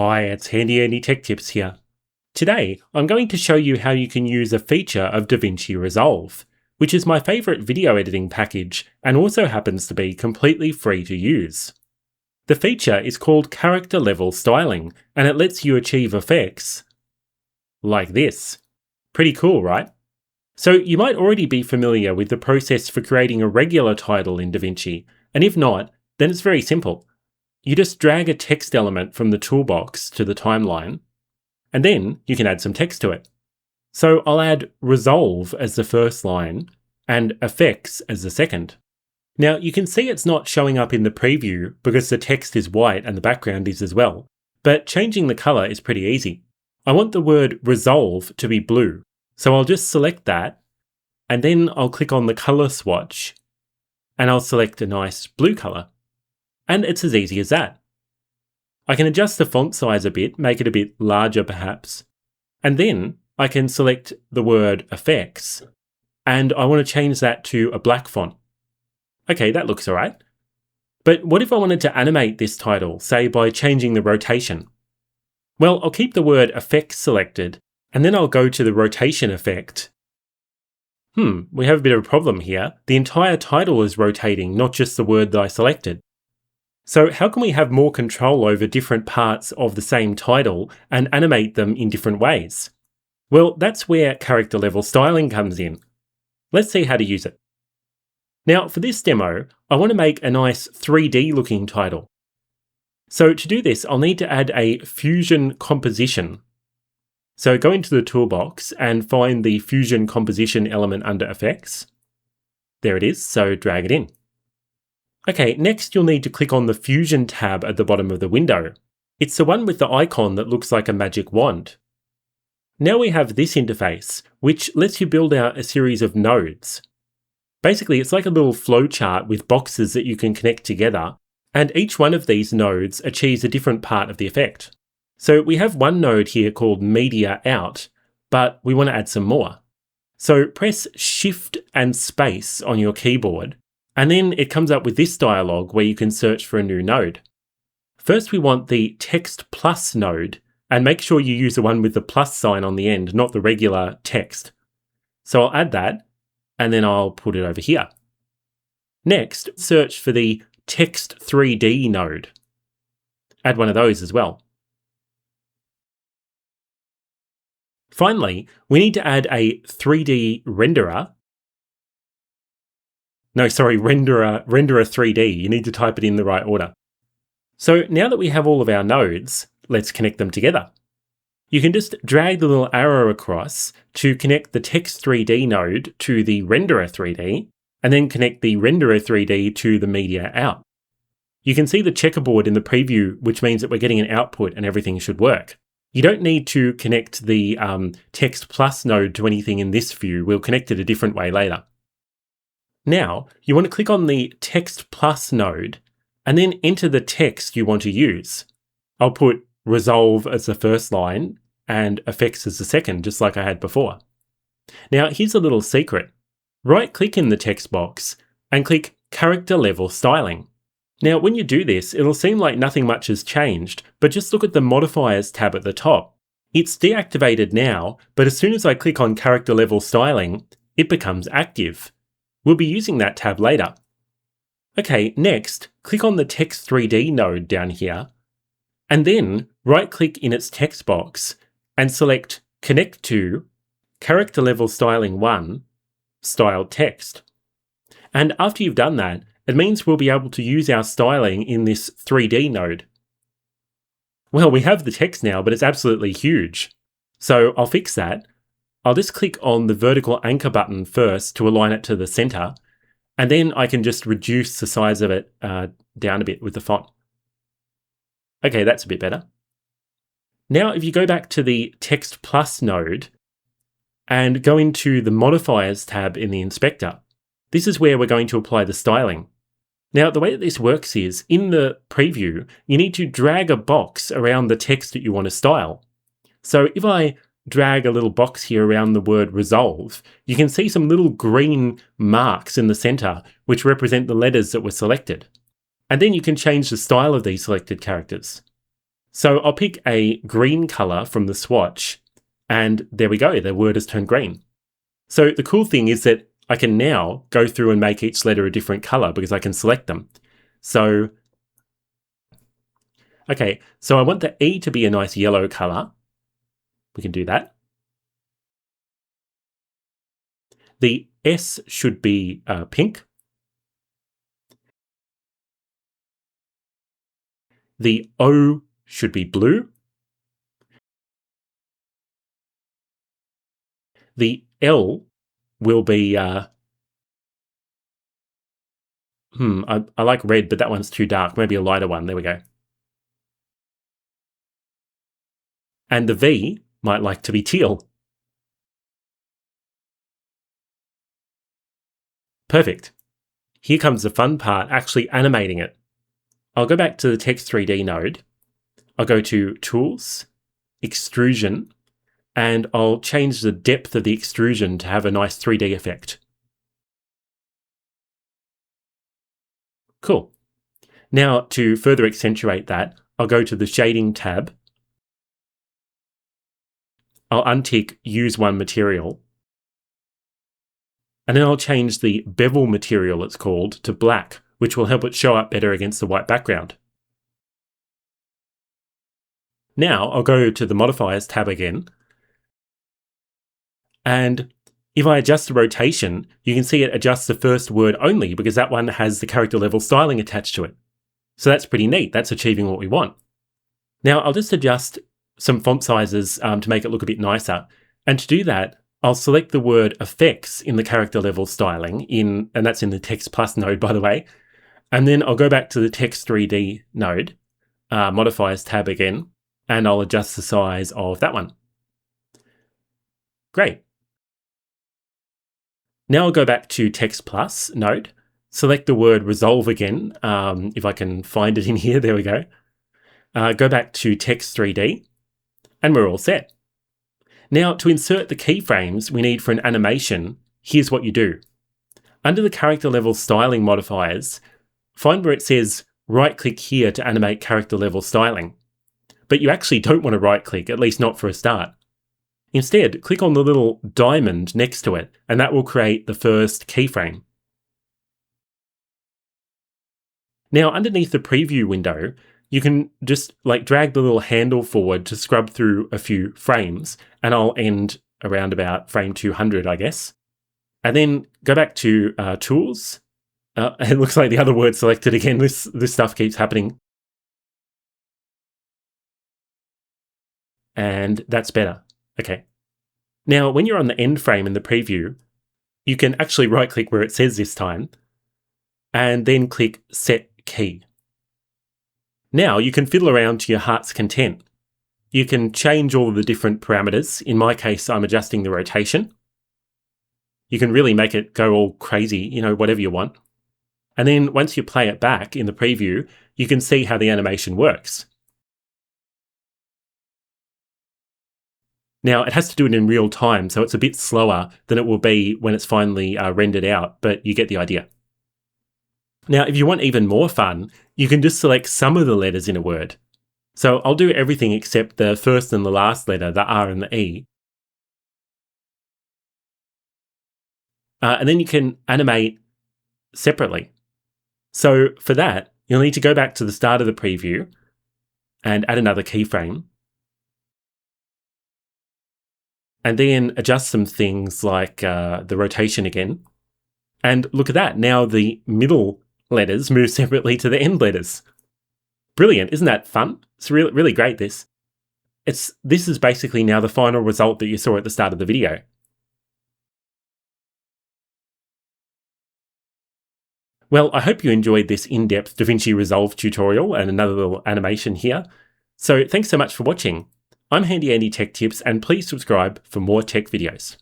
Hi, it's Handy Andy Tech Tips here. Today, I'm going to show you how you can use a feature of DaVinci Resolve, which is my favourite video editing package and also happens to be completely free to use. The feature is called character level styling, and it lets you achieve effects like this. Pretty cool, right? So you might already be familiar with the process for creating a regular title in DaVinci, and if not, then it's very simple. You just drag a text element from the toolbox to the timeline, and then you can add some text to it. So I'll add resolve as the first line and effects as the second. Now you can see it's not showing up in the preview because the text is white and the background is as well, but changing the color is pretty easy. I want the word resolve to be blue, so I'll just select that, and then I'll click on the color swatch, and I'll select a nice blue color. And it's as easy as that. I can adjust the font size a bit, make it a bit larger perhaps, and then I can select the word effects, and I want to change that to a black font. Okay, that looks alright. But what if I wanted to animate this title, say by changing the rotation? Well, I'll keep the word effects selected, and then I'll go to the rotation effect. We have a bit of a problem here. The entire title is rotating, not just the word that I selected. So how can we have more control over different parts of the same title and animate them in different ways? Well, that's where character level styling comes in. Let's see how to use it. Now, for this demo, I want to make a nice 3D looking title. So to do this, I'll need to add a fusion composition. So go into the toolbox and find the fusion composition element under effects. There it is, so drag it in. Okay, next you'll need to click on the Fusion tab at the bottom of the window. It's the one with the icon that looks like a magic wand. Now we have this interface, which lets you build out a series of nodes. Basically, it's like a little flowchart with boxes that you can connect together, and each one of these nodes achieves a different part of the effect. So we have one node here called Media Out, but we want to add some more. So press Shift and Space on your keyboard, and then it comes up with this dialog where you can search for a new node. First we want the Text Plus node, and make sure you use the one with the plus sign on the end, not the regular text. So I'll add that, and then I'll put it over here. Next, search for the Text 3D node. Add one of those as well. Finally, we need to add a 3D renderer. Renderer 3D. You need to type it in the right order. So now that we have all of our nodes, let's connect them together. You can just drag the little arrow across to connect the Text 3D node to the Renderer 3D, and then connect the Renderer 3D to the Media Out. You can see the checkerboard in the preview, which means that we're getting an output and everything should work. You don't need to connect the Text Plus node to anything in this view. We'll connect it a different way later. Now, you want to click on the Text Plus node and then enter the text you want to use. I'll put resolve as the first line and effects as the second, just like I had before. Now, here's a little secret. Right-click in the text box and click Character Level Styling. Now, when you do this, it'll seem like nothing much has changed, but just look at the Modifiers tab at the top. It's deactivated now, but as soon as I click on Character Level Styling, it becomes active. We'll be using that tab later. Okay, next, click on the Text 3D node down here, and then right-click in its text box and select Connect to Character Level Styling 1, Styled Text. And after you've done that, it means we'll be able to use our styling in this 3D node. Well, we have the text now, but it's absolutely huge. So I'll fix that. I'll just click on the vertical anchor button first to align it to the center, and then I can just reduce the size of it down a bit with the font. Okay, that's a bit better. Now, if you go back to the Text Plus node and go into the Modifiers tab in the inspector, this is where we're going to apply the styling. Now, the way that this works is, in the preview, you need to drag a box around the text that you want to style. So if I drag a little box here around the word resolve, you can see some little green marks in the center, which represent the letters that were selected. And then you can change the style of these selected characters. So I'll pick a green color from the swatch, and there we go, the word has turned green. So the cool thing is that I can now go through and make each letter a different color because I can select them. So, okay, so I want the E to be a nice yellow color. We can do that. The S should be pink. The O should be blue. The L will be, I like red, but that one's too dark. Maybe a lighter one. There we go. And the V might like to be teal. Perfect. Here comes the fun part, actually animating it. I'll go back to the Text 3D node. I'll go to Tools, Extrusion, and I'll change the depth of the extrusion to have a nice 3D effect. Cool. Now, to further accentuate that, I'll go to the Shading tab. I'll untick Use One Material. And then I'll change the bevel material, it's called, to black, which will help it show up better against the white background. Now I'll go to the Modifiers tab again. And if I adjust the rotation, you can see it adjusts the first word only because that one has the character level styling attached to it. So that's pretty neat. That's achieving what we want. Now I'll just adjust some font sizes to make it look a bit nicer. And to do that, I'll select the word effects in the character level styling and that's in the Text Plus node, by the way. And then I'll go back to the Text 3D node, Modifiers tab again, and I'll adjust the size of that one. Great. Now I'll go back to Text Plus node, select the word Resolve again, if I can find it in here, there we go. Go back to Text 3D, and we're all set. Now, to insert the keyframes we need for an animation, here's what you do. Under the character level styling modifiers, find where it says right-click here to animate character level styling. But you actually don't want to right-click, at least not for a start. Instead, click on the little diamond next to it, and that will create the first keyframe. Now, underneath the preview window, you can just drag the little handle forward to scrub through a few frames, and I'll end around about frame 200, I guess. And then go back to Tools. It looks like the other word selected again. This stuff keeps happening. And that's better. Okay. Now, when you're on the end frame in the preview, you can actually right-click where it says this time, and then click Set Key. Now you can fiddle around to your heart's content. You can change all of the different parameters. In my case, I'm adjusting the rotation. You can really make it go all crazy, whatever you want. And then once you play it back in the preview, you can see how the animation works. Now, it has to do it in real time, so it's a bit slower than it will be when it's finally rendered out, but you get the idea. Now, if you want even more fun, you can just select some of the letters in a word. So I'll do everything except the first and the last letter, the R and the E. And then you can animate separately. So for that, you'll need to go back to the start of the preview and add another keyframe. And then adjust some things like the rotation again. And look at that, now the middle letters move separately to the end letters. Brilliant, isn't that fun? It's really, really great, this. This is basically now the final result that you saw at the start of the video. Well, I hope you enjoyed this in-depth DaVinci Resolve tutorial and another little animation here. So thanks so much for watching. I'm Handy Andy Tech Tips, and please subscribe for more tech videos.